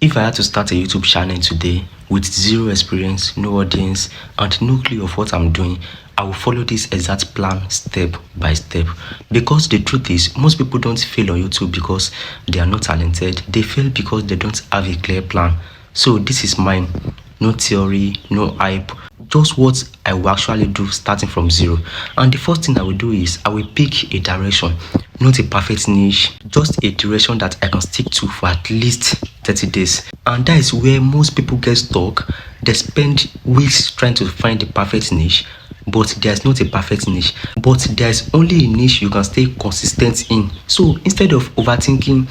If I had to start a YouTube channel today with zero experience, no audience, and no clue of what I'm doing, I will follow this exact plan step by step. Because the truth is, most people don't fail on YouTube because they are not talented. They fail because they don't have a clear plan. So this is mine. No theory, no hype, just what I will actually do starting from zero. And the first thing I will do is I will pick a direction, not a perfect niche, just a direction that I can stick to for at least 30 days. And that is where most people get stuck. They spend weeks trying to find the perfect niche, but there's not a perfect niche, but there's only a niche you can stay consistent in. So instead of overthinking,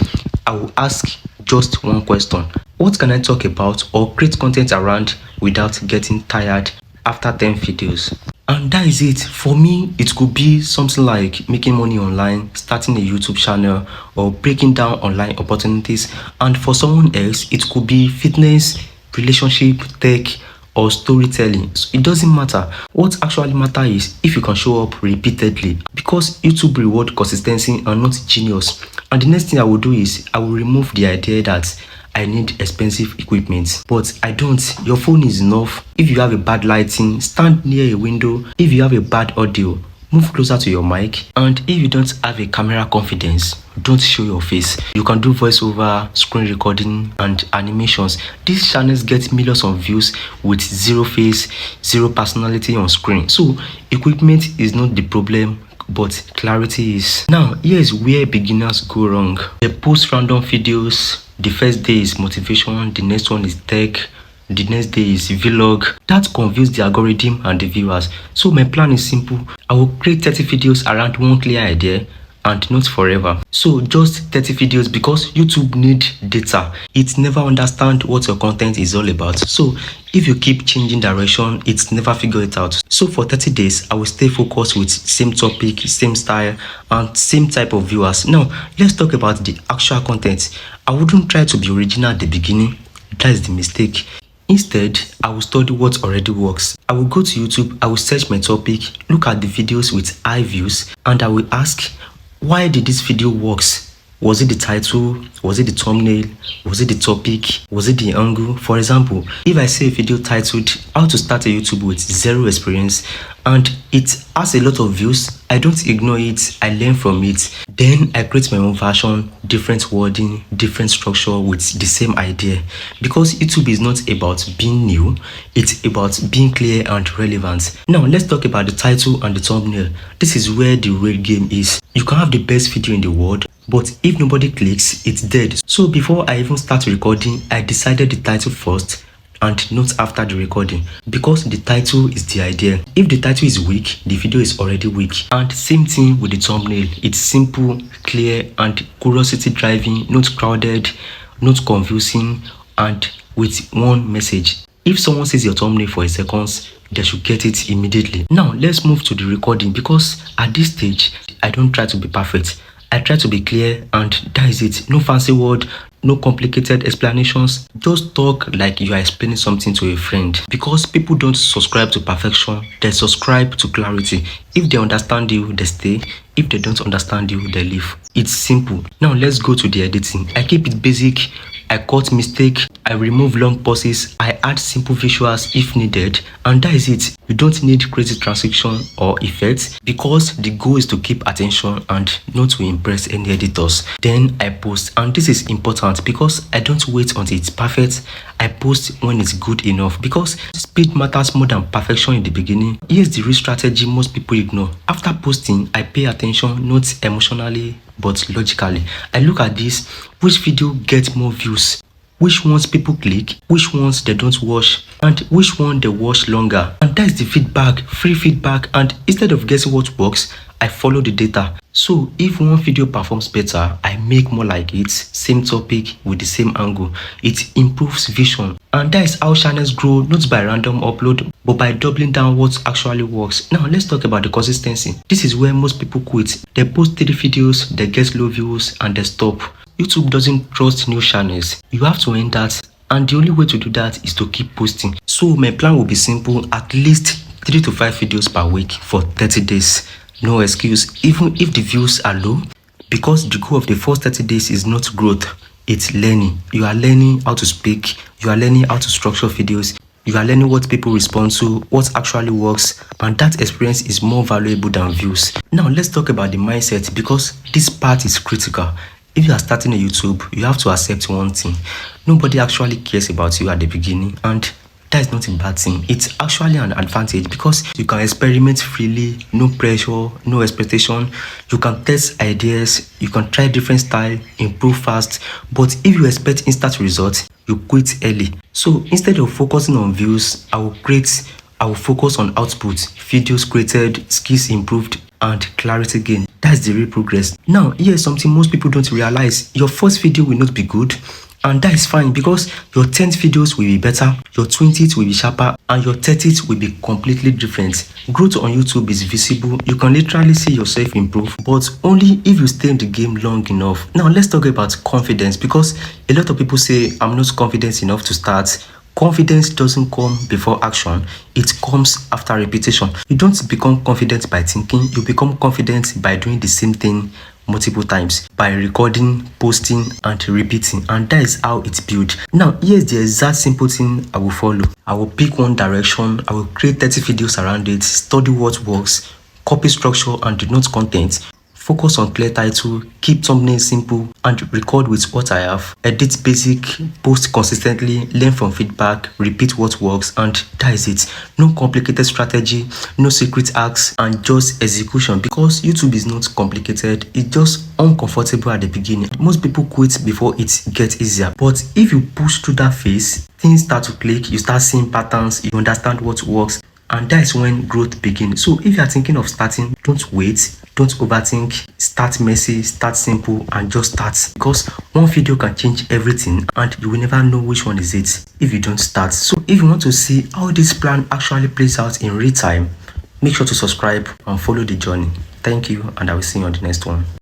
I will ask just one question: what can I talk about or create content around without getting tired after 10 videos? And that is it. For me, it could be something like making money online, starting a YouTube channel, or breaking down online opportunities. And for someone else, it could be fitness, relationship, tech, or storytelling. So it doesn't matter. What actually matters is if you can show up repeatedly, because YouTube reward consistency and not genius. And the next thing I will do is I will remove the idea that I need expensive equipment, but I don't. Your phone is enough. If you have a bad lighting, stand near a window. If you have a bad audio, move closer to your mic. And if you don't have a camera confidence, don't show your face. You can do voiceover, screen recording, and animations. These channels get millions of views with zero face, zero personality on screen. So equipment is not the problem, but clarity is. Now, here's where beginners go wrong. They post random videos. The first day is motivation, the next one is tech, the next day is vlog. That confuses the algorithm and the viewers. So my plan is simple. I will create 30 videos around one clear idea, and not forever. So just 30 videos because YouTube need data. It never understand what your content is all about. So if you keep changing direction, it's never figure it out. So for 30 days, I will stay focused with same topic, same style, and same type of viewers. Now, let's talk about the actual content. I wouldn't try to be original at the beginning. That is the mistake. Instead, I will study what already works. I will go to YouTube, I will search my topic, look at the videos with high views, and I will ask, why did this video works? Was it the title? Was it the thumbnail? Was it the topic? Was it the angle? For example, if I see a video titled how to start a YouTube with zero experience and it has a lot of views, I don't ignore it, I learn from it. Then I create my own version, different wording, different structure with the same idea. Because YouTube is not about being new, it's about being clear and relevant. Now let's talk about the title and the thumbnail. This is where the real game is. You can have the best video in the world, but if nobody clicks, it's dead. So before I even start recording, I decided the title first and not after the recording, because the title is the idea. If the title is weak, the video is already weak. And same thing with the thumbnail. It's simple, clear, and curiosity driving, not crowded, not confusing, and with one message. If someone sees your thumbnail for a second, they should get it immediately. Now let's move to the recording, because at this stage I don't try to be perfect. I try to be clear, and that is it. No fancy word, no complicated explanations. Just talk like you are explaining something to a friend. Because people don't subscribe to perfection, they subscribe to clarity. If they understand you, they stay. If they don't understand you, they leave. It's simple. Now let's go to the editing. I keep it basic. I cut mistake, I remove long pauses, I add simple visuals if needed, and that is it. You don't need crazy transition or effects, because the goal is to keep attention and not to impress any editors. Then I post, and this is important because I don't wait until it's perfect. I post when it's good enough, because speed matters more than perfection in the beginning. Here's the real strategy most people ignore. After posting, I pay attention, not emotionally but logically. I look at this, which video gets more views, which ones people click, which ones they don't watch, and which one they watch longer. And that's the feedback, free feedback. And instead of guessing what works, I follow the data. So if one video performs better, I make more like it, same topic with the same angle. It improves vision. And that is how channels grow, not by random upload, but by doubling down what actually works. Now let's talk about the consistency. This is where most people quit. They post 3 videos, they get low views, and they stop. YouTube doesn't trust new channels. You have to earn that, and the only way to do that is to keep posting. So my plan will be simple: at least 3 to 5 videos per week for 30 days. No excuse, even if the views are low, because the goal of the first 30 days is not growth, it's learning. You are learning how to speak, you are learning how to structure videos, you are learning what people respond to, what actually works, and that experience is more valuable than views. Now let's talk about the mindset, because this part is critical. If you are starting a YouTube, you have to accept one thing. Nobody actually cares about you at the beginning, and that is not a bad thing. It's actually an advantage because you can experiment freely, no pressure, no expectation. You can test ideas, you can try different style, improve fast. But if you expect instant results, you quit early. So instead of focusing on views, I will focus on output, videos created, skills improved, and clarity gain. That's the real progress. Now, here's something most people don't realize. Your first video will not be good, and that is fine, because your 10th videos will be better, your 20th will be sharper, and your 30th will be completely different. Growth on YouTube is visible. You can literally see yourself improve, but only if you stay in the game long enough. Now let's talk about confidence, because a lot of people say I'm not confident enough to start. Confidence doesn't come before action, it comes after repetition. You don't become confident by thinking, you become confident by doing the same thing multiple times, by recording, posting, and repeating, and that is how it's built. Now here's the exact simple thing I will follow. I will pick one direction, I will create 30 videos around it, study what works, copy structure and denote content, focus on clear title, keep thumbnails simple, and record with what I have. Edit basic, post consistently, learn from feedback, repeat what works, and that is it. No complicated strategy, no secret hacks, and just execution, because YouTube is not complicated, it's just uncomfortable at the beginning. Most people quit before it gets easier, but if you push through that phase, things start to click, you start seeing patterns, you understand what works, and that is when growth begins. So if you are thinking of starting, don't wait, don't overthink, start messy, start simple, and just start, because one video can change everything and you will never know which one is it if you don't start. So if you want to see how this plan actually plays out in real time, make sure to subscribe and follow the journey. Thank you, and I will see you on the next one.